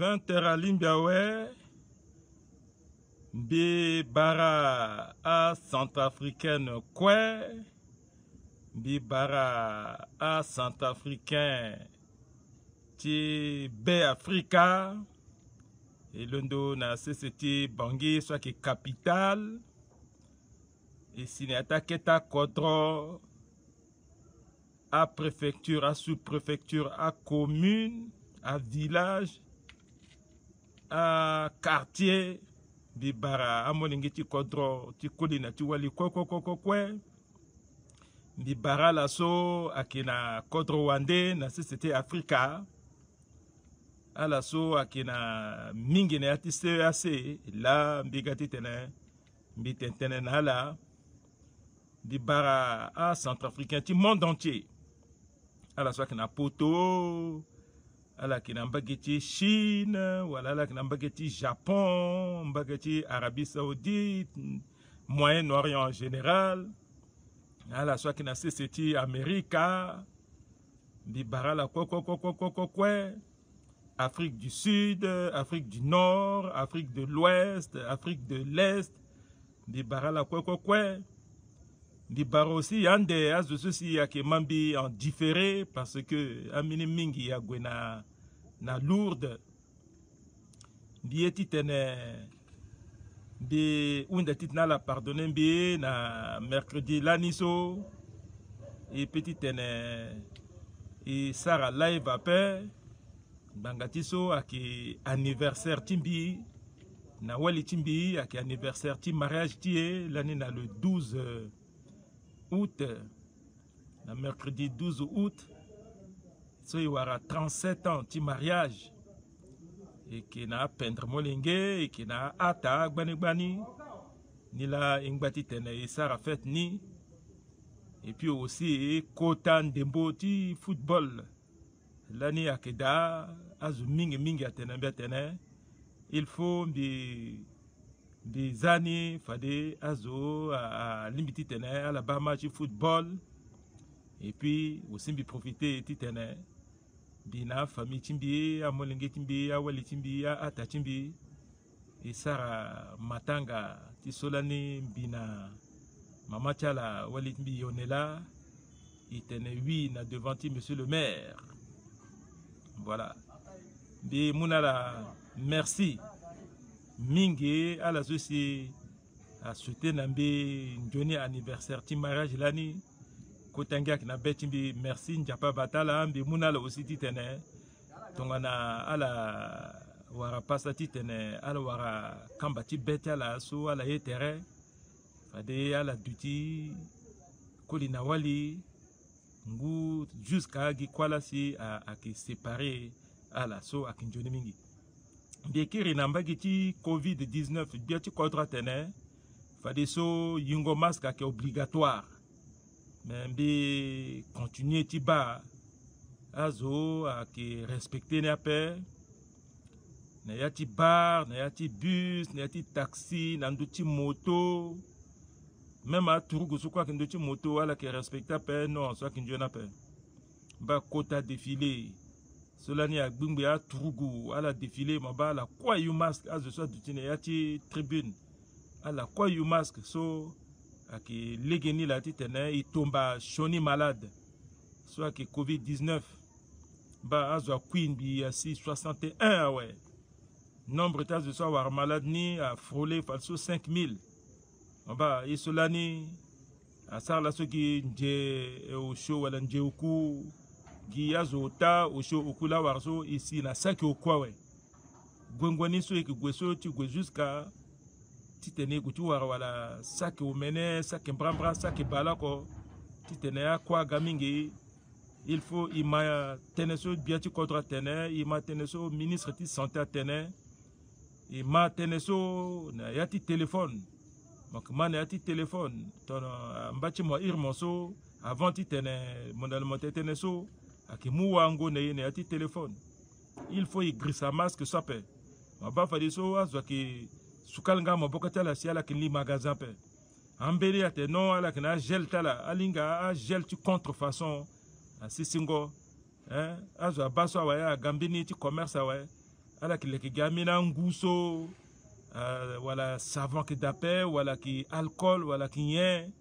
20h à Limbiawe, Bibara à Centrafricaine Kwe, Bibara à Centrafricain Ti B Africa, et l'undo na CCT Bangui soit qui capitale, et Sinata Keta Kodro à préfecture, à sous-préfecture, à commune, à village, à quartier, Bibara, à Molingiti Kodro, Tikolina, Tiwali, Kwe, Bibara Lasso, à Kina Kodro Wande, na CCT Africa, à Lasso, à Kina Mingine, à CEAC, là, Mbigati Tene, Mbitentene Nala, Bibara à Centrafricain, du monde entier. À la soit kina poto, à la kina mbageti Chine, voilà la kina mbageti Japon, mbageti Arabie Saoudite, Moyen-Orient en général, à la soit kina CCT America, Bibara la Afrique du Sud, Afrique du Nord, Afrique de l'Ouest, Afrique de l'Est, Bibara la Bibara aussi, yande as de ceci ya ke mambi en différé parce que amini mingi ya gwena na lourde bieti tene bi unda titna la pardonner bi na mercredi laniso et petit tene et Sarah live après bangatiso aki anniversaire timbi na wali timbi aki anniversaire ti mariage tie l'année na le 12 août, le mercredi 12 août, il y aura 37 ans de mariage. Et qui n'a pendre molenge, et qui n'a ata gbani, ni la ingbati tene et sara fait ni. Et puis aussi, Kotan Dembo ti football. L'année akeda, azu mingi atene, il faut des années, fade azo à limiti tene à la bas match football et puis aussi bi profiter titene bina famille timbi a molenge timbi a wali timbi a ata timbi et sara matanga ti solani bina mama chala wali timbi yonela itene oui na devant monsieur le maire. Voilà bi munala merci mingi à la société a souhaité nambi Johnny anniversaire ti mariage lani kotanga na betimbi merci njapa batala mbi munala aussi titene tongana ala wara pasa titene ala wara kamba ti beti ala so ala yetere fade ala duti kolina wali ngu jusqu'à gi kwala si a ki séparé ala so a Johnny mingi Biekiri nambagiti COVID-19 biati kodra tene fade so yungo masque qui est obligatoire mais bi continuer ti ba azo a ki respecter ne ape na yati bar na yati bus na yati taxi na nduti moto même a turugu so kwa nduti moto ala ki respecter ape non so ki njona ape ba kota défilé cela n'y a gbingbe a turugu à la défilé maba la quoi you masque as de soit dutine yati tribune à la quoi you masque so aki legeni la titene il tomba shoni malade soit que COVID-19 ba azo queen bi asi 61 ouais nombre tas de soit war malade ni a frôlé falso 5000 maba et cela ni a sar la so qui nje au show wala nje oku Giyazo ta osho okula warso ici na saki okwawe gwengwani so ekigweso ti gwe jusqu'à titene kuti wala saki omene saki brambra saki balako titene akwa gamingi il faut ima teneso biati kodra tene ima teneso ministre ti santé tene ima teneso na yati téléphone donc man yati téléphone ton mbati mo irmonso avant titene mondalement teneso aki muwango na yene ati téléphone il faut y grisa masque sape maba fadi so azwa ki sukalanga mabokata la siala ki li magasin pe ambeli ate non ala kina gel tala alinga a gel tu contrefaçon a sisingo azwa baso wa ya gambini ti commerce wa ala ki leki gamina nguso wala savon ki dape wala ki alcool wala ki yen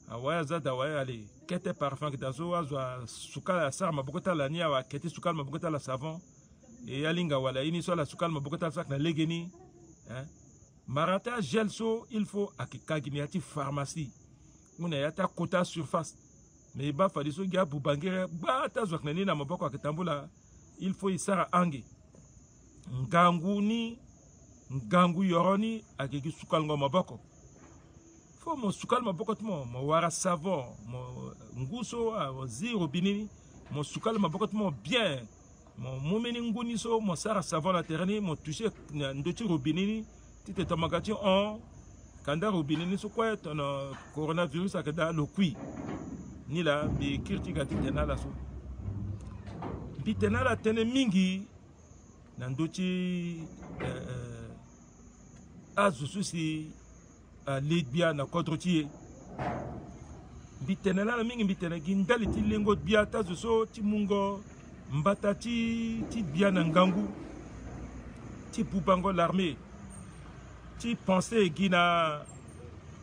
awaya zada waya ali kete parfum ki dazo azwa sukala sar mabukota la nia wa kete sukala mabukota la savon e yalinga wala ini so la sukala mabukota sak na legeni marata gel so il faut akikagini ati pharmacie muna yata kota surface mais ba fadi so gya bubangere ba ta zwak na ni na maboko akitambula il faut isara ange ngangu yoroni akiki sukal ngo maboko fo mo sukal maboko mo wara savon mo nguso zi robinini mo sukal maboko bien mo mumeni nguni so mo sara savon la terni mo toucher ndoti robinini tite tamagati on kanda robinini so kwa tono coronavirus akada lokui ni la bi kirti gati tenala so bi tenala tene mingi na ndoti azususi lidbia na kodrotie bitenela na mingi bitene gindali ti lengo bia tazuso ti mungo mbata ti bia na ngangu ti bubango l'armée ti pensée gina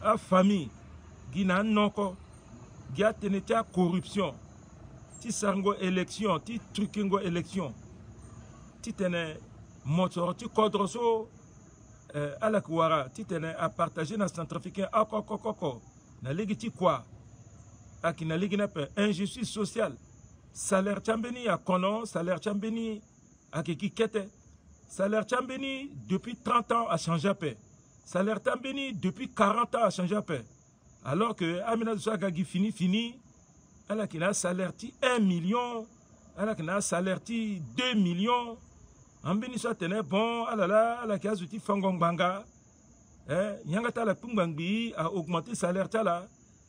a famille gina noko gia tene ti corruption ti sarngo élection ti trukingo élection ti tene motor ti kodroso ala kuwara titene a partager na centrafricain akokokoko na ligi ti kwa aki na ligi na pe injustice sociale salaire chambeni ya kono salaire chambeni akiki kete salaire chambeni depuis 30 ans a changé à paix salaire chambeni depuis 40 ans a changé à paix alors que amina gagi fini ala ki na salaire ti 1 million ala ki na salaire ti 2 millions ambeni so tene bon alala ala ki azuti fangong banga nyanga tala pungbangbi a augmenté salaire tala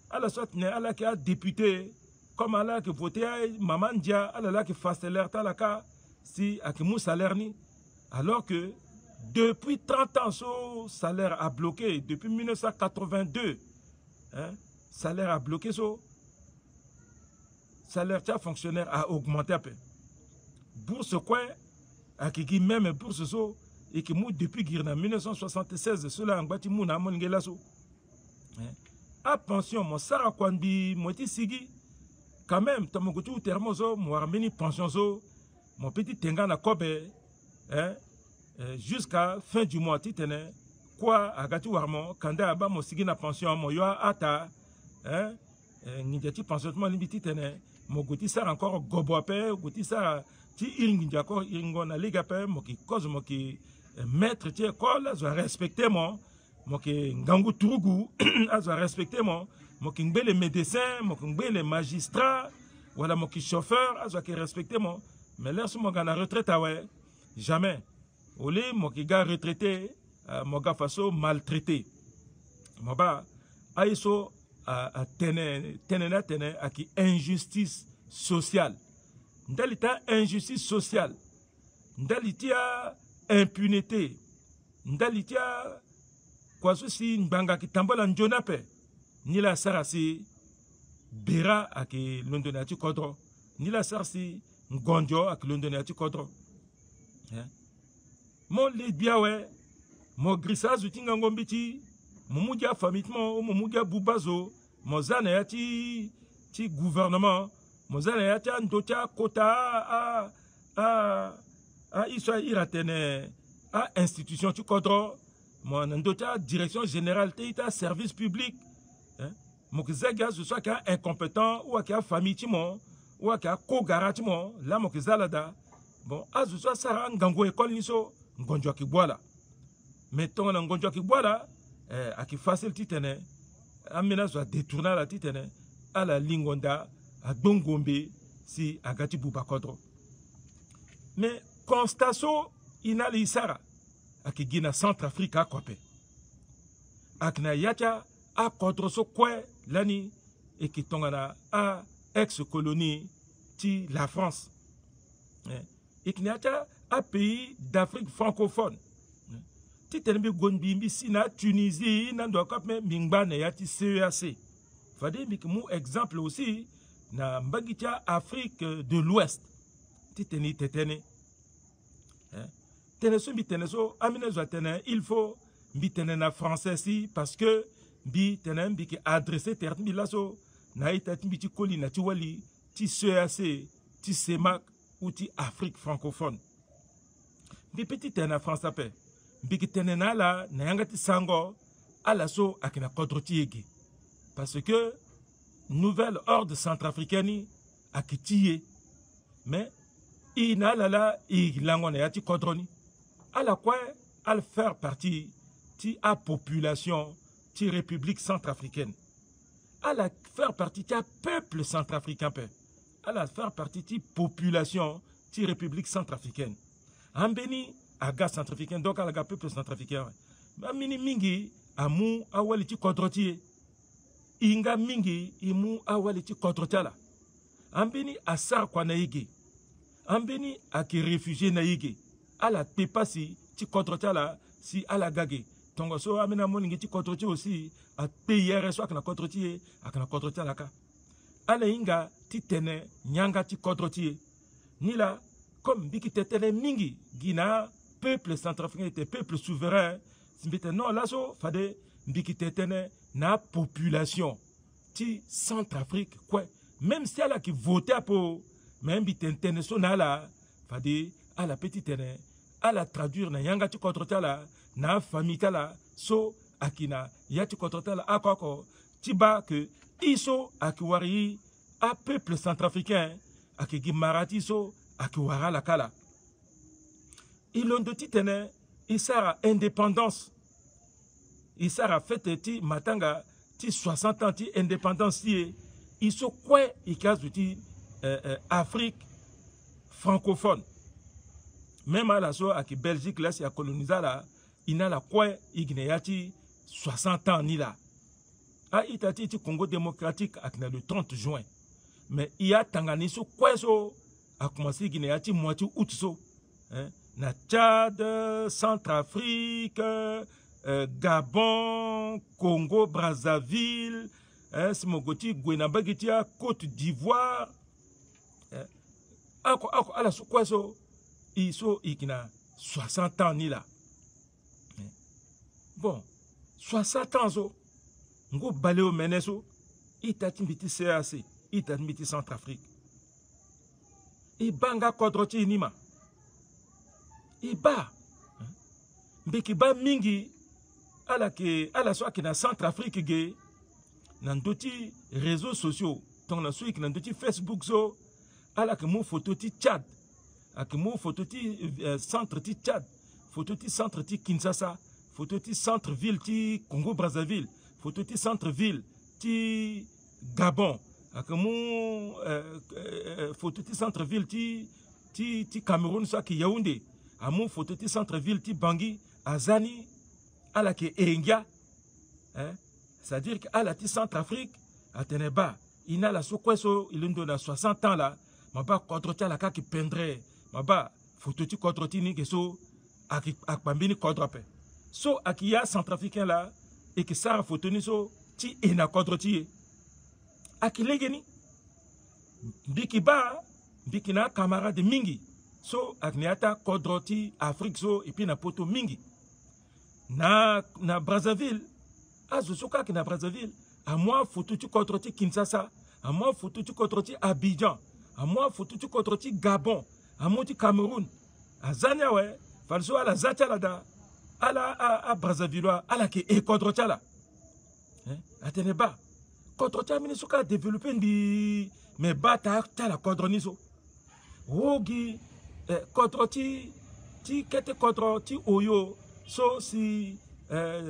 ala so tene ala ki a député comme ala ki voté maman dia alala ki fasteler tala ka si akimu salaire ni alors que depuis 30 ans so salaire a bloqué depuis 1982 salaire a bloqué so salaire tia fonctionnaire a augmenté à peu bourse quoi akiki même bourse so et que moi depuis girna 1976 cela ngati muna mongela so a pension mo sara kwandi moti sigi quand même tomokutu termoso mo armeni pension so mon petit tenga na kobe jusqu'à fin du mois titene quoi agati warmo kanda ba mo sigi na pension mo yo ata ngiti pensionnement limiti tene mo goti sara encore gobo ape goti sara ti iringi jako iringo na liga pe mo ki cause mo ki maître ti école azo respecter mo ki ngangu turugu azo respecter mo ki ngbe médecin mo ki ngbe les magistrat wala mo ki chauffeur azo ki respecter mo mais l'air mo gana retraite awe jamais oli mo ki ga retraité mo ga faso maltraité mo ba aiso a tene aki injustice sociale ndalita injustice sociale ndalitia impunité ndalitia kwa susi mbanga kitambola njona pe nila sarasi bera aki londonati kodro nila sarasi ngonjo aki londonati kodro mo le biawe mo grisa zutinga ngombiti mumudia famitmo mumudia bubazo mo zana yati ti gouvernement mozana yati ndocha kota a iswa iratene a institution ti kodro mo ndocha direction générale te ita service public mo kizaga zo so ka incompétent ou ka famille ti mo ou ka kogara ti mo la mo kizalada bon azu so sara ngango école ni so ngonjo ki bwala mais tonga na ngonjo ki bwala aki facile titene amena so détourner la titene ala lingonda a Dongombe si agati bubakodro mais constaso inali isara akigina Centrafrique akope akna yacha a kodro so kwe lani ekitongana a ex-colonie ti la France ikniacha a pays d'Afrique francophone ti tenbi gonbi mbi sina Tunisie nando kapme mingba ne yati CEAC fade mbi mu exemple aussi na mbangitia Afrique de l'Ouest titeni tetene teneso bi teneso amine zo tene il faut bi tene na français si parce que bi tene bi ki adresser terre bi laso na ita bi ti koli na ti wali ti CAC ti CEMAC ou ti Afrique francophone bi petit tene français pe bi ki tene na la na yanga ti sango ala so akina kodro ti yegi parce que nouvelle ordre centrafricaine akitiye mais ina la langone ya ti kodroni ala quoi al faire partie ti a population ti république centrafricaine ala faire partie ti a peuple centrafricain pe ala faire partie ti population ti république centrafricaine ambeni aga centrafricain donc ala ga peuple centrafricain amini mingi amu awali ti kodroti inga mingi imu awali ti kodrotala ambeni asar kwa na yige ambeni aki réfugié na yige ala pepasi ti kodrotala si ala gage tongo so amena moningi ti kodroti aussi a peyere so akana kodroti akana kodrotala ka ala inga ti tene nyanga ti kodroti nila comme biki tetene mingi gina peuple centrafricain était peuple souverain simbite non la so fade biki tetene na population ti Centrafrique quoi même si elle a qui votait pour même bitentene so na la fade à la petite tene à la traduire na yanga ti kodrotala na famille tala so akina ya ti kodrotala akoko ti ba que iso akiwari a peuple centrafricain akigi marati so akiwara la kala ilondo ti tene isara indépendance isara fête ti matanga ti 60 ans ti indépendance ti iso kwe ikazu ti Afrique francophone même à la so aki Belgique là si a colonisé là ina la kwe igine ya ti 60 ans ni là a itati ti Congo démocratique akina le 30 juin mais il y a tangani so kwe so a commencé igine ya ti moitié août so na Tchad, Centrafrique, Gabon, Congo, Brazzaville, Simogoti, Gwenabagitia, Côte d'Ivoire. À la soukwaso, ils sont 60 ans ni là. Bon, 60 ans so, ngo baleo meneso, itatimbiti CAC, itatimbiti Centrafrique. Ibanga kodroti nima. Iba mbeki ba mingi ala so akina Centrafrique ge nandoti réseaux sociaux ton na so ikina ndoti Facebook so ala ke mo photo ti Tchad ak mo photo ti centre ti Tchad photo ti centre ti Kinshasa photo ti centre ville ti Congo Brazzaville photo ti centre ville ti Gabon ak mo photo ti centre ville ti Cameroun so ki Yaoundé amu photo ti centre-ville ti Bangui azani ala ke engia c'est-à-dire que ala ti Centrafrique ateneba ina la so kweso ilindo na 60 ans là maba kodroti ala ka ki pendre maba photo ti kodroti ni ke so akpambini kodrope so akiya Centrafricain là et que ça photo ni so ti ena kodroti akilegeni biki na camarade mingi so akniata kodroti Afrique so et puis na poto mingi na Brazzaville azo soka ki na Brazzaville a moi photo tu kodroti Kinshasa a moi photo tu kodroti Abidjan a moi photo tu kodroti Gabon a moi ti Cameroun a zania we falso ala zatala da ala a Brazzaville ala ke e kodroti ala ateneba kodroti amini soka développer ndi mais bata la kodroni so wogi kodroti ti kete kodroti oyo so si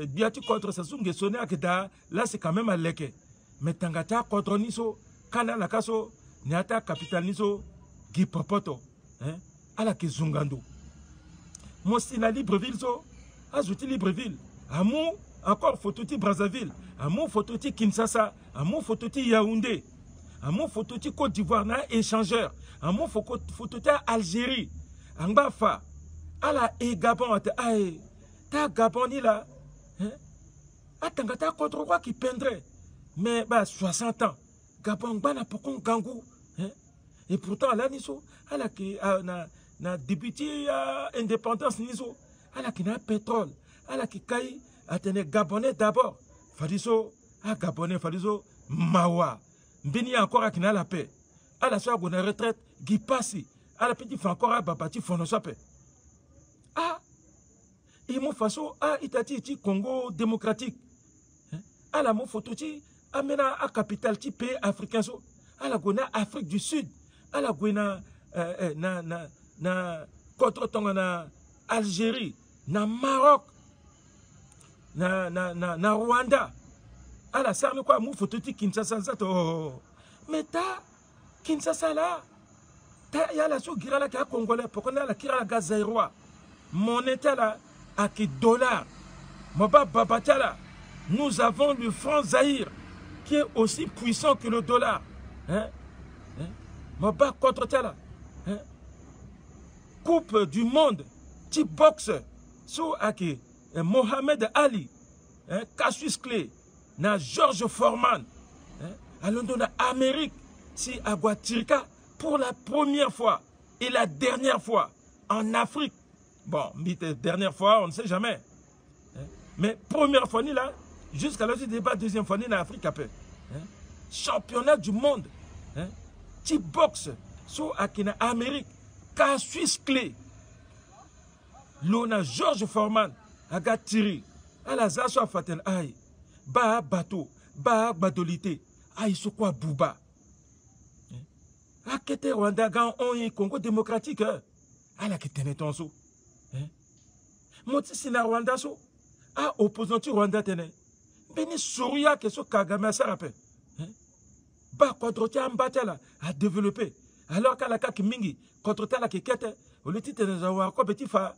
biati kodro sa sunge sonné akita là c'est quand même à leke mais tangata kodroni so kana la kaso niata capital niso gipopoto ala ke zungando mosi na Libreville so azuti Libreville amu encore photo ti Brazzaville amu photo ti Kinshasa amu photo ti Yaoundé amu photo ti Côte d'Ivoire na échangeur amu photo ti Algérie angba fa ala e Gabon ate ae ta Gabon ni là atanga ta kodro kwa ki pendre mais ba 60 ans Gabon bana pokon gangu et pourtant là niso ala ki na débuté indépendance niso ala ki na pétrole ala ki kai atene gabonais d'abord fadiso a gabonais fadiso mawa mbini encore akina la paix ala so agona retraite gi passi ala petit fa encore babati fono sape ah il mo faso a itati ti Congo démocratique ala mo photo ti amena a capitale ti pays africain so ala gona Afrique du Sud ala gona na contre tonga na Algérie na Maroc na Rwanda ala sarne quoi mo photo ti Kinshasa zato mais ta Kinshasa là ta ya la so gira la ka congolais pourquoi la kira la gazaïrois monnaie là à qui dollar moba babatala nous avons le franc Zaïre qui est aussi puissant que le dollar moba contre là coupe du monde qui boxe so aki Mohamed Ali Cassius Clay na George Foreman à Londres na Amérique si Aguatirika pour la première fois et la dernière fois en Afrique. Bon, dernière fois, on ne sait jamais. Mais première fois, là, jusqu'à là, débat, deuxième fois, en Afrique, après. Championnat du monde. Qui boxe sur Akina Amérique. Cassius Clay. Lona George Foreman. Agatiri. Alaza soit faten aïe. Ba bateau. Ba badolité. Aïe, c'est quoi Bouba. Akete Rwanda, Gan, on Congo démocratique. Ala qui tenait ton sou. Moti sina Rwanda so. A opposant tu Rwanda tene. Beni Souria que so Kagame a rappel. Ba contre tia mbatela a développé. Alors qu'à la kaki mingi contre ta la kekete. Au lieu de nous avoir quoi petit fa.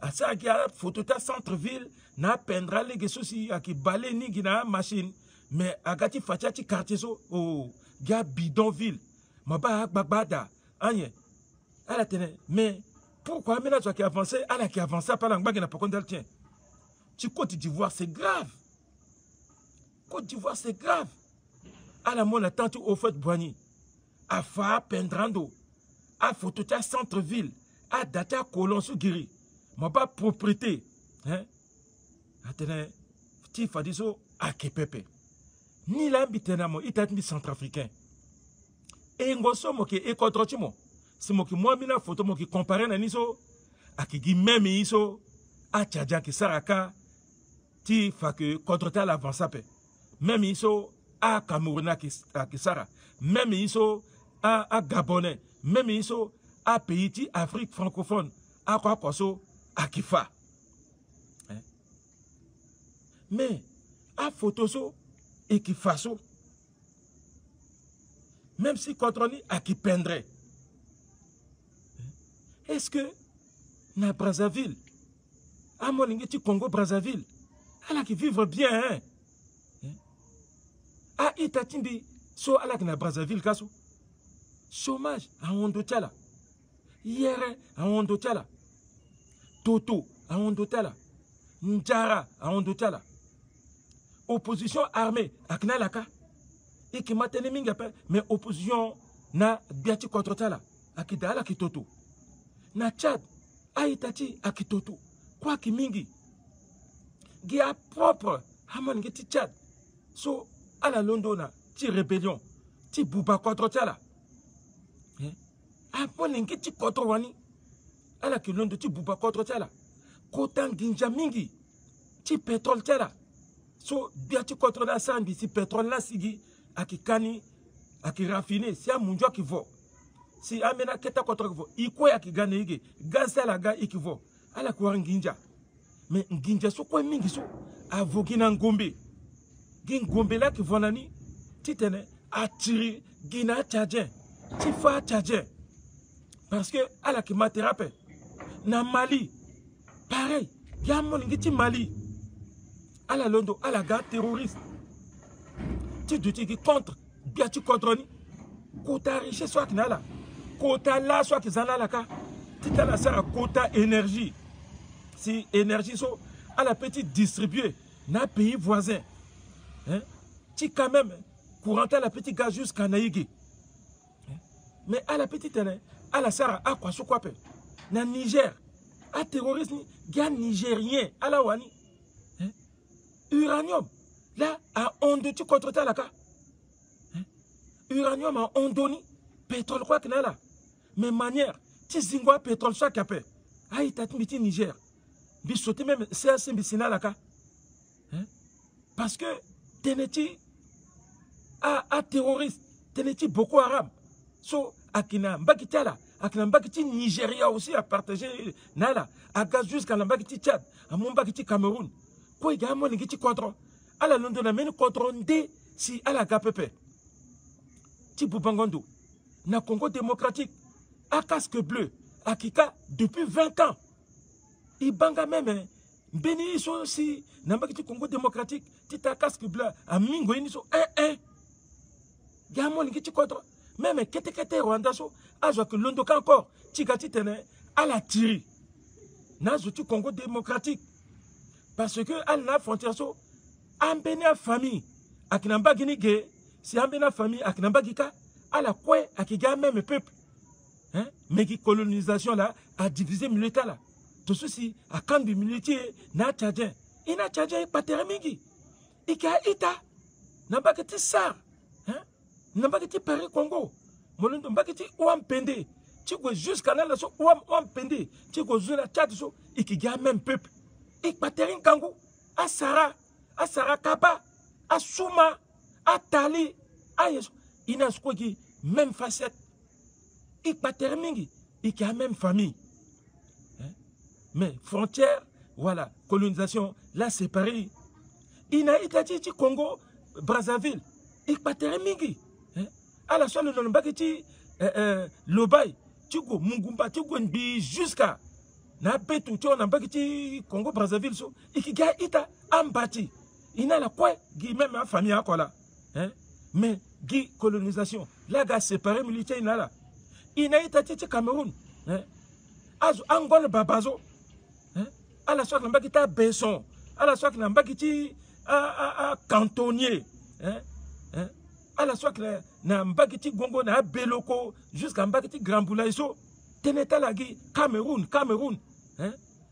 A ça qui a photo ta centre-ville na pendra les gessosi a qui balé ni gina machine. Mais agati fatia ti quartier so. Oh, ga bidonville. Maba bagbada. Anye. Elle a tenu. Mais pourquoi maintenant tu as avancé? Elle a qui avancé par la bague n'a pas condamné. Tiens. Tu Côte d'Ivoire, c'est grave. Côte d'Ivoire, c'est grave. À la mon attente au fait Boigny. À Fa Pendrando. À Fototia centre-ville. À Data Colon sous Guiri. Ma pas propriété. Hein? Attends. Tu fais des choses à Kepepe. Ni l'ambitenamo, il t'a mis centrafricain. Et ngoso moke e contre chimo. Si moki moi mina photo moki comparé na niso akigi même iso a tchadja ki saraka ti fa que contre ta l'avance pe. Même iso a Cameroun ki sara. Même iso a Gabonais. Même iso a pays ti Afrique francophone. A quoi koso a kifa. Mais a photo so et qui faso. Même si contre ni à qui peindrait. Est-ce que na Brazzaville, à Moningeti Congo Brazzaville, elle a qui vivre bien, hein? À Itatimbi, so à la na Brazzaville, kaso. Chômage à Ondotala. Hier à Ondotala. Toto à Ondotala. Njara à Ondotala. Opposition armée à Knalaka. Et qui m'a tenu mais opposition na biati contre tala akidala kitoto na Tchad aitati akitoto kwa kimingi gia propre hamon ngeti Tchad so ala londona ti rébellion ti buba contre tala apon ngeti contre wani ala ki londo ti buba contre tala kota nginja mingi ti pétrole tala so biati contre na sambi si pétrole la sigi akikani akirafine si amunjwa kivo si amena keta contre kivo iko ya kigane ige gaza la ga ikivo ala kwa nginja mais nginja so kwa mingi so avogina ngombe ngombe la kivonani titene atiri gina tchadien tifa tchadien parce que ala ki materape na Mali pareil yamon ngiti Mali ala londo ala ga terroriste tu dis contre bien tu contre ni quota riche soit qui n'a là quota là soit qui zana la ka tu t'as la sara quota énergie si énergie so à la petite distribuer na pays voisin hein tu quand même courant à la petite gaz jusqu'à Naïgé mais à la petite à la sara à quoi so quoi na Niger a terroriste ni gars nigérien ala wani uranium là à ondo tu contre ta laka uranium à ondoni pétrole quoi que là mais manière ti zingwa pétrole ça capé aïe tatmiti Niger bi sauter même c'est assez bisina laka parce que teneti a terroriste teneti Boko Haram so akina mbakitala akina mbakiti Nigeria aussi a partagé nala aga jusqu'à la mbakiti Tchad à mon mbakiti Cameroun quoi il y a mon ngiti contre ala londo na meni contre ndé si ala gapepe ti Bubangondo na Congo démocratique à casque bleu à Kika depuis 20 ans il banga même Béni iso si nambakiti Congo démocratique tita casque bleu à Mingo iniso gamon ngiti contre même kete Rwanda so azo que londo encore tigati tene à la tiri nazo tu Congo démocratique parce que à la frontière so ambena famille akinamba ginige si ambena famille akinamba gika à la quoi akiga même peuple mais qui colonisation là a divisé militaire là tout ceci à camp du militaire na tchadien ina tchadien pas termingi ika ita nambakiti sar nambakiti Paris Congo molondo mbakiti wampende tiko jusqu'à là so wampende tiko zuna Tchad so ikiga même peuple ik paterin kangu a Sara Kaba a Souma a Tali a yeso ina skogi même facette ik paterin mingi ik a même famille mais frontière voilà colonisation là c'est pareil ina itati ti Congo Brazzaville ik paterin mingi à la seule non bakiti Lobay tiko Mungumba tiko Nbi jusqu'à na betu tu on bakiti Congo Brazzaville so ikiga ita ambati ina la quoi gi même ma famille a quoi là mais gi colonisation là ga séparé militaire ina là ina ita ti Cameroun azo Angola babazo à la soit bakita Besson à la soit bakiti cantonnier à la soit na mbakiti Gongo na Beloko jusqu'à mbakiti Grand Boulaiso teneta lagi Cameroun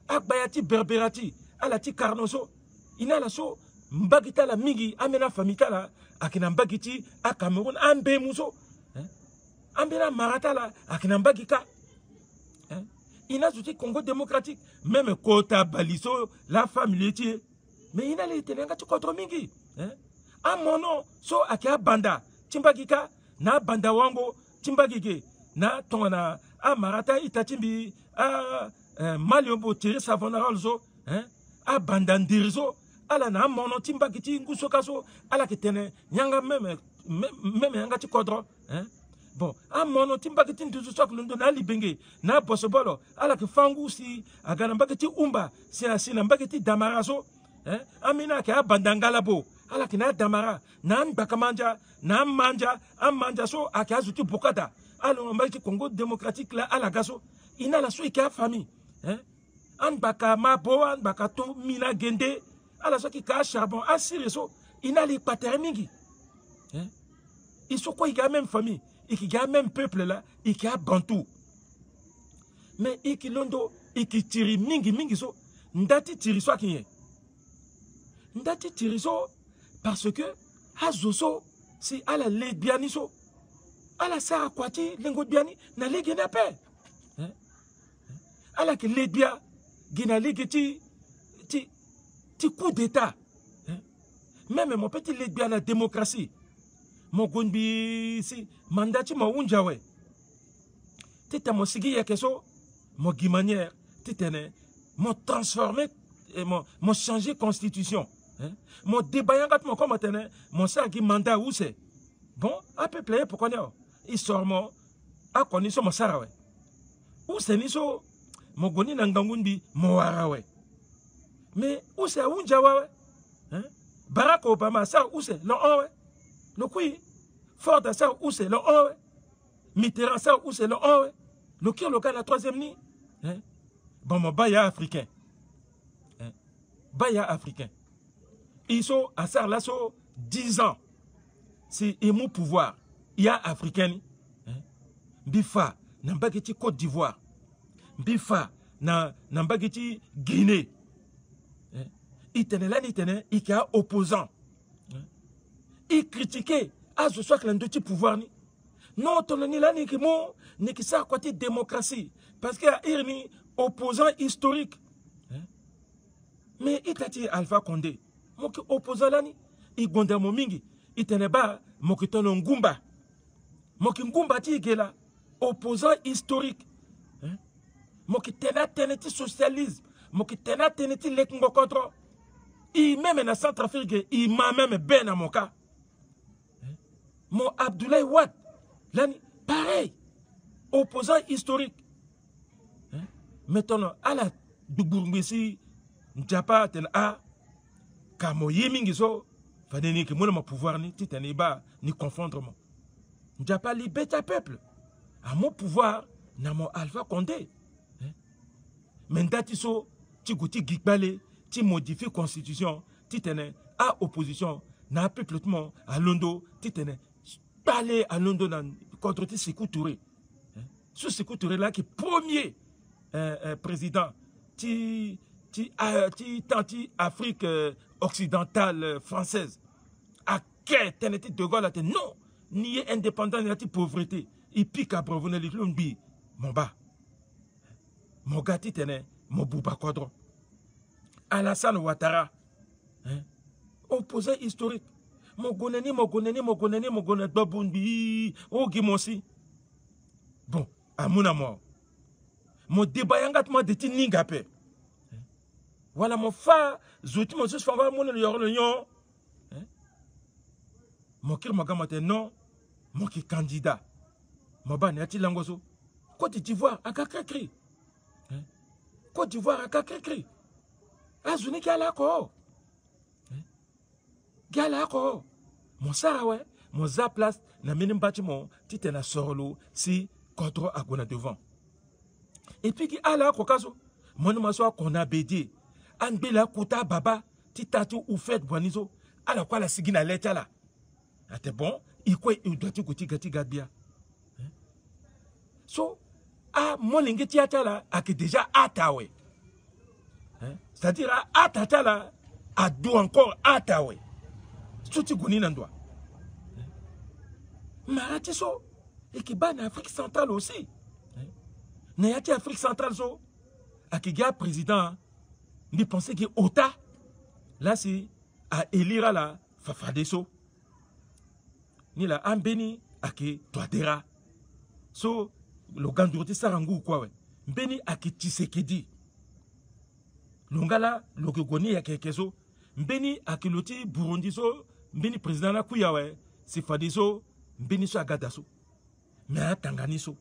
akbayati Berberati ala ti Carnoso ina la so mbakita la mingi amena famika la akina mbakiti a Cameroun ambe muso ambena marata la akina mbakika ina zuti Congo démocratique même kota baliso la famille tie mais ina le tenenga ti contre mingi a mono so akia banda timbagika na banda wango timbagige na tongana a marata itatimbi a maliombo tiri savonara zo a banda ndirizo ala na mono timbagiti nguso kaso ala kitene nyanga même nyanga ti kodro bon a mono timbagiti nduzu sok lundo na libenge na bosobolo ala ki fangu si agana mbagiti umba si na mbagiti damarazo amina ke a banda ngalabo ala kina damara na bakamanja na manja so akazuti bokada alo mbaki Congo démocratique la ala gaso ina la so ika famille an baka mabo an baka to mina gende ala so ki ka charbon asire so ina li patermingi ils sont quoi, il y a même famille, il y a même peuple là, il y a bantou. Mais il y a londo, il y a tiri mingi so, ndati tiri so qui est. Ndati tiri so parce que hazoso si ala le biani so, ala sara kwati lengo biani na le gena pe. Ala que le bia gena le ti coup d'état. Même mon petit le bia la démocratie. Mon gunbi si mandati mo unjawe tete mo sigi ya keso mo gimanière tete mo transformer et mo changer constitution mo débayangat mo comme tene mo sa gi mandat où c'est bon à peu près pour connaître il sort mo a koni so mo sarawe où c'est ni so mo goni na ngangunbi mo warawe mais où c'est unjawe Barack Obama ça où c'est non le qui Ford ça où c'est le 1 Mitterrand ça où c'est le 1 le qui le cas la troisième ligne bon mon baya africain ils sont à ça là so 10 ans c'est mon pouvoir il y a africain bifa n'ambageti Côte d'Ivoire bifa na mbagiti Guinée. Il tenait là, il tenait, il y a opposant. Il critiquait à ce soit que l'un pouvoir ni. Non, ton ni là ni qui mo ni qui ça côté démocratie parce qu'il y a un opposant historique. Mais il t'a dit Alpha Condé, mon opposant là ni, il gonda mo mingi, il tenait pas mon qui ton ngumba. Mon qui ngumba ti là, opposant historique. Mon qui tenait socialisme, mon qui tenait l'écongo contre. Il même na Centrafrique, il m'a même ben à mon cas. Mon Abdoulaye Wade, pareil, opposant historique. Maintenant, à la Duburmbesi, Njapa, tel A, Kamo Yemingiso, Fadeni, que moi, mon pouvoir, ni Titaneba, ni confondre moi. Njapa, li bêta peuple. À mon pouvoir, na mon Alpha Condé. Mendatiso, Tigouti Gikbale, ti modifie constitution, Titane, à opposition, na peuple à Londo, Titane. Parler à Londres contre Sékou Touré. Ce Sékou Touré là qui est premier président qui Afrique occidentale française. À quel tenait de Gaulle non, ni indépendant ni la pauvreté. Il pique à provenir les Lumbi. Mon bas. Mon gâti tenait mon Bouba Kodro. Alassane Ouattara. Opposant historique. Mogoneni, baboundi, oh Gimonsi. Bon, à mon amour. Mon débat yangatma de Tiningapé. Voilà mon fa, zouti mon sus fava mon yorlion. Mon kir magamate non, mon qui candidat. Mon ban yati langoso. Côte d'Ivoire, à Kakakri. Côte d'Ivoire, à Kakakri. Azuni Galako. Galako. Mon sarawe, mon zaplas, na menem bâtiment, titena sorolo, si contre à gona devant. Et puis qui a la kokazo, mon maso qu'on a bédié, an bela kouta baba, titatu ou fait boanizo, à la quoi la sigina leta là. Ate bon, il quoi il doit goti gati gadbia. So, a mon lingeti atala, a que déjà atawe. C'est-à-dire à atatala, a do encore atawe. Souti gouni nandwa. Maratiso, et qui bat en Afrique centrale aussi. N'ayati Afrique centrale so, à qui gars président, ni pensait que Ota, là c'est à élire la Fafadeso, ni la Ambeni, à qui Toadera. So, le Gandurti Sarangou quoi, ouais. Mbeni à qui Tshisekedi. Longala, le Gogoni à Kekeso, Mbeni à qui l'outil Burundiso, Mbeni président la Kouyawe, c'est Fadiso, Mbeni so Agadaso. Mais à Tanganiso,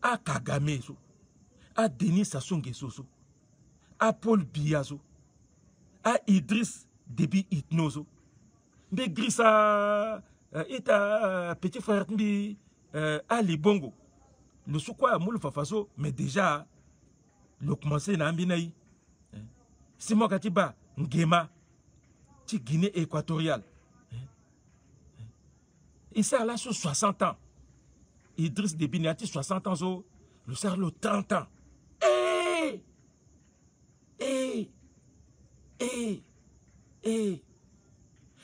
à Kagame, à Denis Sassou Nguesso, à Paul Biyazo, à Idriss Déby Itnozo, mais Grissa est à petit frère Mbi Ali Bongo. Le soukwa à Moulou Fafaso, mais déjà, le commencé na Ambinaï. Simon Katiba, Ngema, ti Guinée équatoriale. Il sert là sur 60 ans. Idriss Déby Niati 60 ans, le sert le 30 ans.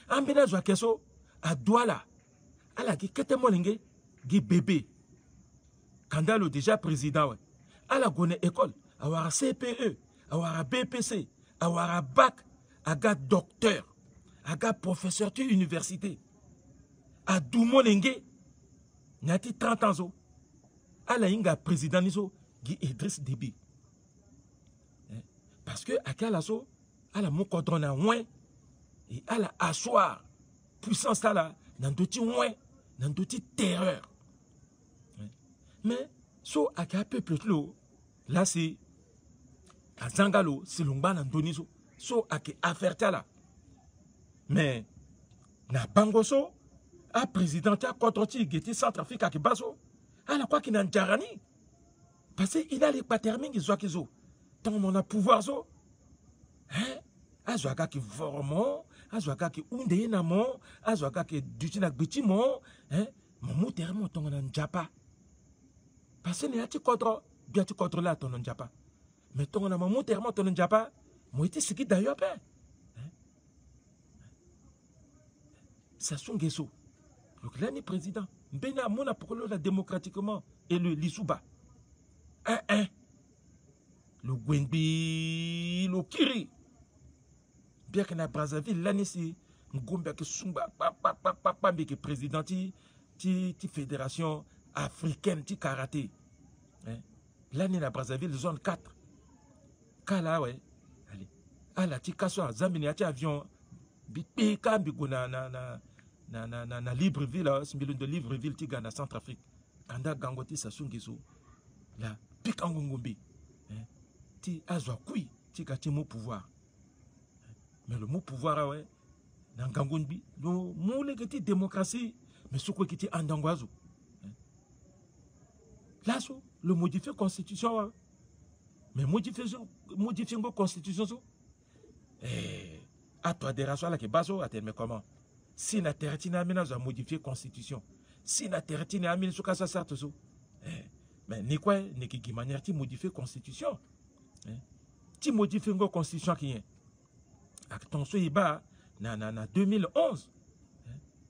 Ambina Zouakeso, à Douala, à la Gikete Molingue, Guy bébé. Kandalo déjà président, à la Gone école, à la CPE, à la BPC, à la BAC, à la docteur, à la professeur de l'université, à Doumolingue, Niati 30 ans, à la Inga président Niso, Guy Idriss Déby. Parce que à Kalaso, à la Mokodrona ouin, et à la asseoir, puissance là, dans d'autres ouin, dans d'autres terreur. Mais, so à quel peuple là c'est, à Zangalo, c'est l'ongba dans Doniso, so à quel affaire là. Mais, na Bangoso, à président, à contre-ti, Géti Centrafrique, à Kibaso, à la quoi qu'il n'a jarani. Parce qu'il a les patermines qui sont qui sont. Tant on a pouvoir so, hein, azwaka ki vormo, azwaka ki unde namo, azwaka ki dutina bitimo, hein, mon terme ton en japa. Parce que ne ati kodro, bien tu contrôles à ton Njapa. Mais ton maman terme ton Njapa, moi tu sais qui d'ailleurs pas. Sassou Nguesso, donc là ni président, Bena Mona pour la démocratiquement et le Lissouba. Le Gwenbi, le Kiri. Bien que na Brazzaville, là ni Ngombe que Sumba, papa, mais que président ti fédération africaine ti karaté. Là ni na Brazzaville, zone 4. Kala ouais. Allez. Ah la ti kaso Zambie ti avion bi kambi na Libreville, c'est de Libreville ti gana Centrafrique. Kanda Gangoti Sassou Nguesso. Là, pique en Ngombe. Ti azwa kui ti gati mot pouvoir. Mais le mot pouvoir ouais. Dans Gangombi, le mot qui démocratie, mais ce qui est en Dangwazo. Là, le modifier constitution, mais modifier la constitution, à toi des rations là qui baso, à mais comment? Si la terre n'a pas modifié constitution, si la terre n'a pas ce cas ça mais ni quoi, ni qui manière tu modifier constitution, tu modifies la constitution qui est. Attention, il bat. Na 2011,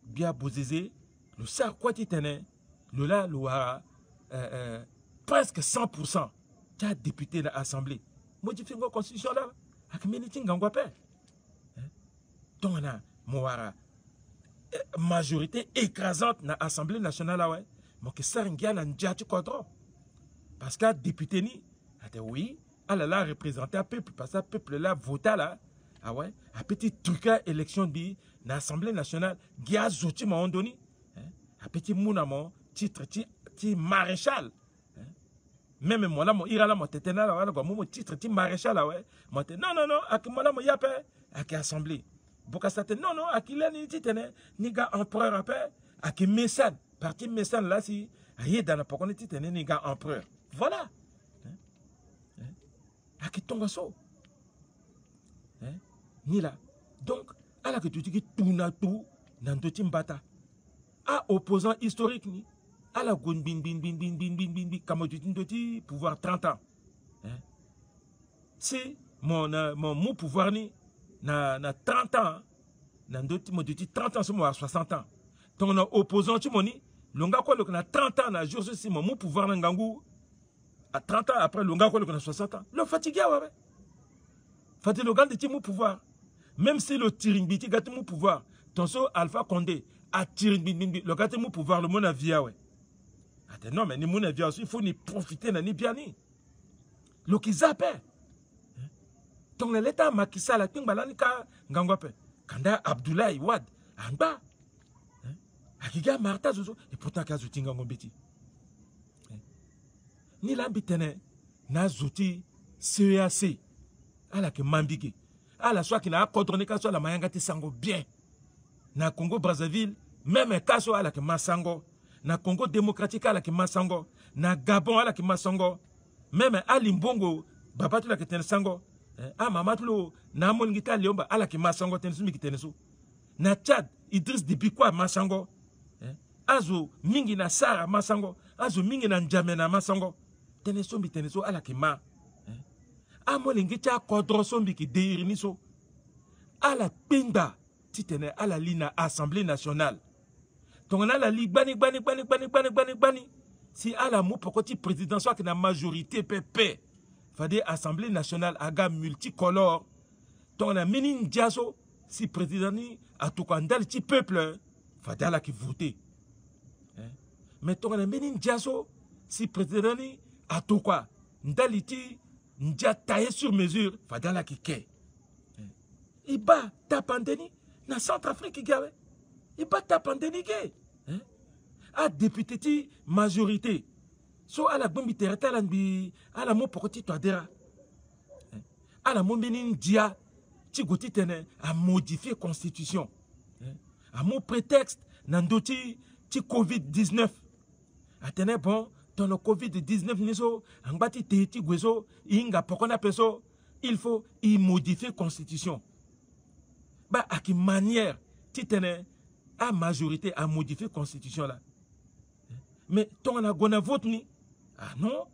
bien Bozézé, le sar quoi tu tenais, le là, le presque 100%, tu as député de l'Assemblée. Modifier la constitution là, avec Méniting Gangwapé. Donc on a Mouara, majorité écrasante dans l'Assemblée nationale là, ouais, mais que ça n'gya n'a n'djatu contre. Parce que député ni, oui, elle a représenté un peuple, parce que le peuple là vota là. Ah ouais, un petit truc à élection de l'Assemblée nationale, qui a zoti m'a donné, un petit mounamon, titre, ti maréchal. Même moi là, mon ira là, mon tétena là, mon titre, ti maréchal là, ouais. Non, à qui moi là, mon yapé, à qui assemblée. Bokasate, non, à qui là, ni titene, ni gars empereur après, à qui messan, parti messan là, si, aïe, dans la pokone titene, ni gars empereur. Voilà. À qui tombe so. Ni là. Donc, à la que tu dis que tout n'a tout, dans tout timbata. À opposant historique, ni. À la gon bin, comme tu dis, pouvoir 30 ans. Si mon pouvoir ni, na 30 ans, dans d'autres, moi, tu dis 30 ans, c'est moi à 60 ans. Donc, on opposant, tu m'en dis, l'onga quoi, le 30 ans, na jour, c'est mon pouvoir, n'angangou. À 30 ans, après, l'onga quoi, le 60 ans. Le fatigué, ouais. Fatigué, le gars de mon pouvoir. Même si le Tirimbiti gâte mon pouvoir, ton so Alpha Condé a Tirimbiti, le gâte mon pouvoir, le monde a via, ouais. Attends, non, mais ni mon avis aussi, il faut ni profiter, ni bien ni. Le qui zappe. Donc, l'état Makissa, la ting balanika, ngangwape. Kanda Abdoulaye Wad, Amba. Akiga Marta Zozo, et pourtant, Kazuti Ngangombeti. Ni l'ambitene, na zouti CEAC, à la que Mambigi. À la soit qui n'a pas contrôlé la mayangati sango bien. Na Congo Brazzaville, même un cas à la que Massango. Na Congo démocratique à la que Massango. Na Gabon à la que Massango. Même à Limbongo, Babatu la que Tensango. Ah Mamatlo, na Mongita Liomba à la que Massango Tensumi qui Tenesu. Na Tchad, Idriss Dibikwa Massango. Azo Mingi na Sara Massango. Azo Mingi na Njamena Massango. Tenesombi Teneso à la que Ma. A molingita kodro sombi ki deiriniso. A la pinda titene à la ligne Assemblée nationale. Donc on a la ligue bani. Si à la mou pokoti président soit que la majorité PP. Fade Assemblée nationale aga multicolore. Donc on a menin diaso si président ni a tout kandal ti peuple. Fade la qui vote. Mais donc on a menin diaso si président ni a tout quoi. Ndaliti Ndia taillé sur mesure, Fadala qui ké. Il bat ta pandémie, na Centrafrique qui gagne. Il bat ta pandémie qui. A député majorité. So à la bombe terre lambi, à la mo pokoti toadera. À la mo benin dia, ti goti tene a modifier constitution. A mon prétexte nandoti ti Covid-19. A tene bon. Dans le Covid-19, il faut y modifier la constitution. Bah, à quelle manière tu tenais à majorité à modifier la constitution là? Mais ton a vote ni? Ah non?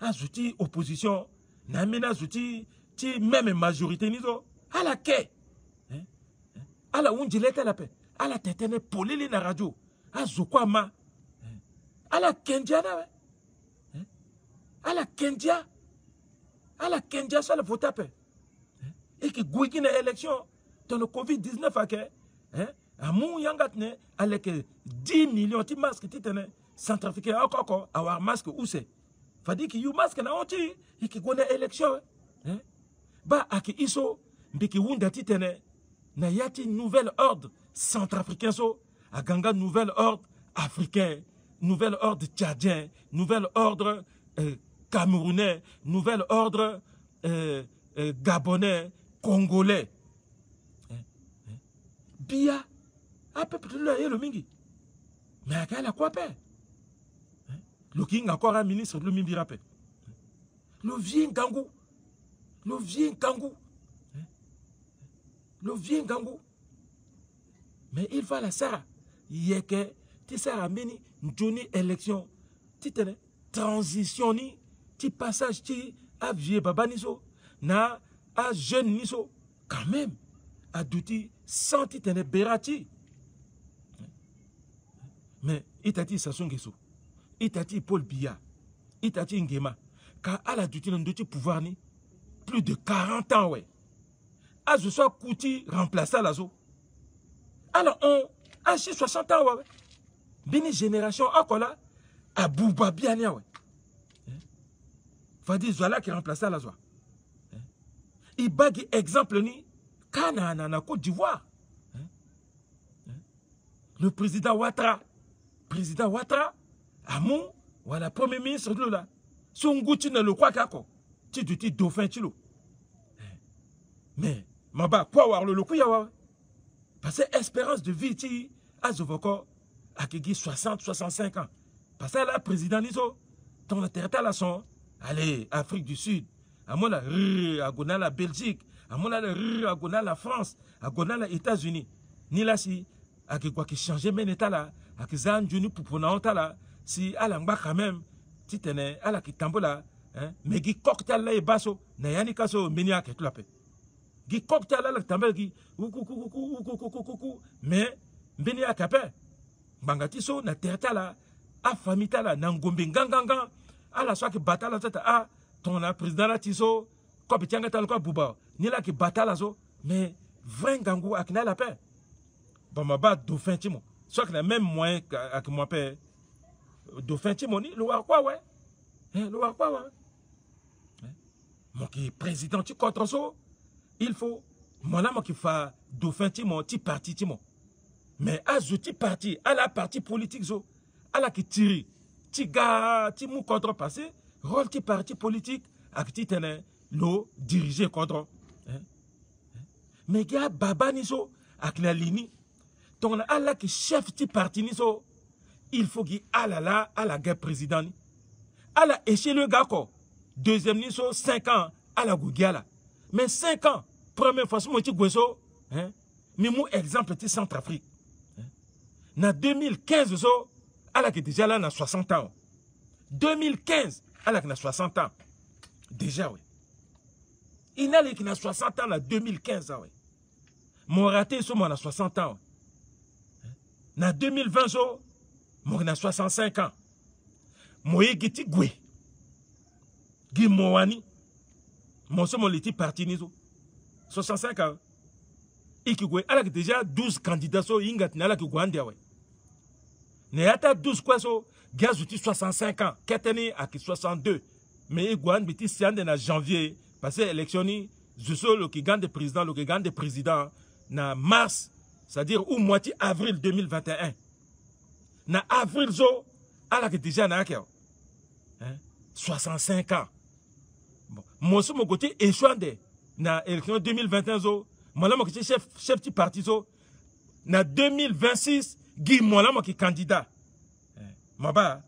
azouti opposition na mena azouti ti même majorité nizo ala ke ala unjilete la pe ala tetene polili na radio azokwa ma ala kendia na ala kendia sur le vote pe et qui gouigi na élection dans le Covid-19 à que amu yangatne avec 10 millions de masques qui étaient centrafricains encore avoir masque où c'est fadi ki yu masque na onti et qui gona élection ba aki iso mbiki wunda titene na yati nouvel ordre centrafricain so a ganga nouvel ordre africain, nouvel ordre tchadien, nouvel ordre camerounais, nouvel ordre gabonais, congolais. Bia, a peu de le mingi. Mais à quel quoi paix? Le king encore un ministre de l'Umimbi rappel. Le vieux Ngangou. Le vieux Ngangou. Le vieux Ngangou. Mais il va la Sarah. Yeke, ti Sarah meni, Johnny élection. Ti tene, transition ni, ti passage ti, a vieux baba niso, na, a jeune niso. Quand même, a douti, sans ti tene berati. Mais, itati Sassou Nguesso. Itati Paul Biya, Itati Ngema, car à la duty de pouvoir ni plus de 40 ans, ouais. À ce soit Kouti remplacer la zo. Alors on a 60 ans, ouais. Bini génération encore là, à Bouba Biania, ouais. Fadi Zola qui remplace la zo. Il bagi exemple ni, Kana na Côte d'Ivoire. Le président Ouattara, Amon, voilà, premier ministre de là. Son goutti ne le croit qu'à quoi. Tu dis dauphin, tu l'as. Mais, Maba, quoi avoir le coup, parce que l'espérance de vie, tu as encore à 60, 65 ans. Parce que là, président Niso, dans la terre, là, son, allez, Afrique du Sud, à mon la la Belgique, à mon la la France, à la États-Unis. Ni là, si, à quoi qui changeait, mais l'état là, à qui zan, Juni, pour prendre là. Si alangba quand même ti tene ala ki tambola mais gi cocktail la e baso na yani kaso meni ake tulape gi cocktail la tambel gi mais meni ake pe bangati so na terta la a famita la na ngombe nganganga ala so ki batala tata a ton la président la tiso ko bitanga tal ko buba ni la ki batala so mais vrai ngangu akina la pe bon ma ba dauphin timo so que na même moyen ak moi pe dauphin Timoni, le quoi ouais. Le quoi ouais. Mon qui président tu contre ça, il faut mon là qui fait dauphin Timon, ti parti Timon. Mais à ce petit parti, à la partie politique zo, à la qui tire, ti ga, ti mou contrepassé, rôle ti parti politique, à qui tene lo diriger contre. Mais gars baba ni so, à la ligne, ton à la qui chef ti parti ni so. Il faut qu'il aille à la guerre président. À la échelle le gars, deuxième niso, 5 ans, à la Gougiala. Mais 5 ans, première fois, moi, tu goueso, mais mon exemple, c'est Centrafrique. En 2015, à la qui déjà là, on a 60 ans. 2015, à la qui a 60 ans. Déjà, oui. Il a qui a 60 ans, en 2015, oui. Mon raté, on a 60 ans. En 2020, moi, j'ai 65 ans. Moi, j'ai goué. Guy Moani. Mon somme, l'été parti niso. 65 ans. Et qui goué. Alors que déjà 12 candidats sont ingat n'ala qui goué ouais. Ne yata 12 quoi so. Gazouti 65 ans. Keteni à qui 62. Mais il goué biti siande na janvier. Parce que l'élection ni. Je suis le qui gagne des présidents, le qui gagne des présidents. Na mars. C'est-à-dire ou moitié avril 2021. Na avril zo, ala que déjà na 65 ans. Bon, moi sur mon côté échoué na élection 2021 zo, moi là moi qui chef du parti zo, na 2026 Guy moi là moi qui candidat. Maba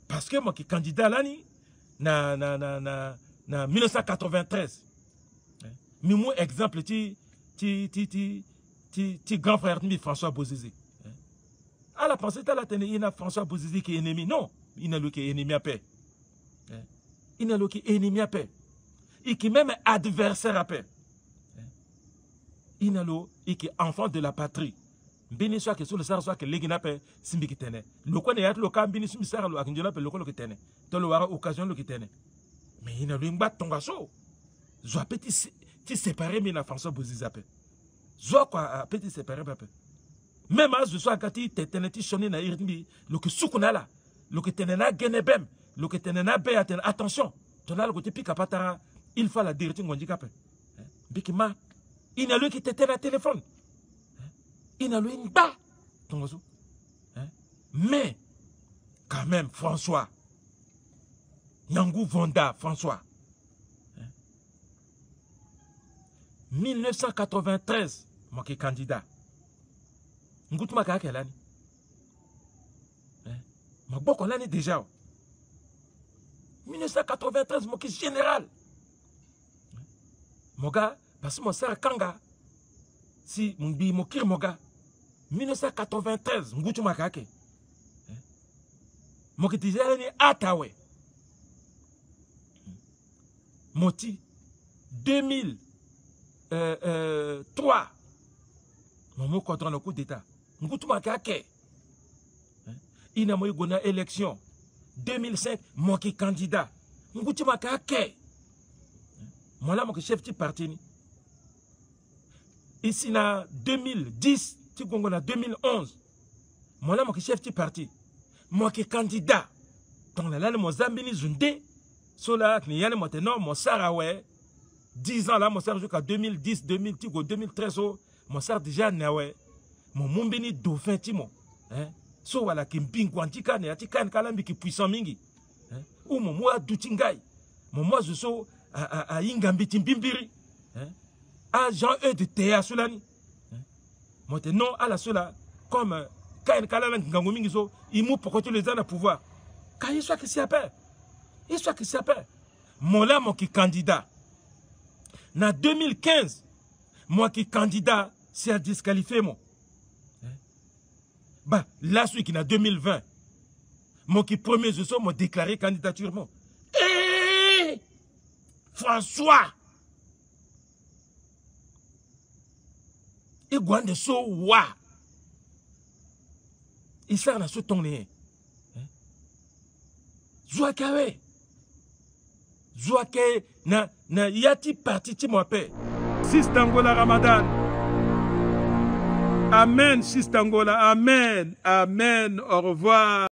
parce que moi qui candidat là ni na 1993. Mais moi exemple ti grand frère de François Bozizé. À la pensée, il y a François Bozizé qui est ennemi. Non, il n'a lui qui est ennemi à paix. inalo ki ennemi à paix. Et qui même adversaire à paix. Inalo et qui enfant de la patrie. Bini soit que sur le sar soit que l'égina paix simbi qui tenait. Le quoi n'est le cas bini simbi sar lo akinjola paix le quoi qui tenait. Dans le wara occasion le qui tenait. Mais inalo une batte ton gasso. Zoa petit ti séparé mais na François Boziza paix. Zoa quoi petit séparé paix. Même as je sois kati teteneti choni na irmi le que soukuna là. Le que tenena genebem. Le que tenena be attention. Ton a le côté pique à patara. Il faut la direction handicapé. Bikima, il n'a lui qui t'était à téléphone. Il n'a lui une bas. Mais, quand même, François, Nyangou Vonda, François, 1993, moi qui est candidat. Ngoutou ma quelle année? Ma beaucoup l'année déjà. 1993, moi qui est général. Moga, parce que mon sœur Kanga, si mbi mokir moga, 1993, Ngoutou Makake. Mokitizani Atawe. Moti, 2003, mon mot contre le coup d'État. Ngoutou Makake. Il n'a pas eu une élection. 2005, moi qui candidat. Ngoutou Makake. Moi là, mon chef de parti. Ici, en 2010, tu connais 2011. Moi là, mon chef de parti. Moi qui candidat. Donc là, mon Zambini Zunde. Sola, qui y a le maintenant, mon Sarawe. 10 ans là, mon Sarawe jusqu'à 2010, 2013, mon Sarawe déjà nawe. Mon Mumbini Dauphin Timo. So voilà, qui m'pingwantika, ne atika nkalambi qui puissant mingi. Ou mon moi doutingai. Mon moi je so. À Ingambi Timbimbiri, à Jean-E de Théa Soulani. Maintenant, à la Sola, comme Kain Kalalan Gangomingizo, il mou pour que tu les aies à pouvoir. Quand il soit qui s'appelle, il soit qui s'appelle. Mon là, mon qui candidat. En 2015, moi qui candidat, c'est à disqualifier moi. Bah, là, celui qui est en 2020, mon qui premier, je suis, m'a déclaré candidature. François, il guande so wa, il sert na so tonné. Zouakawe, Zouake na yati parti ti mo paix. Sistangola Ramadan. Amen, Sistangola, amen, amen, au revoir.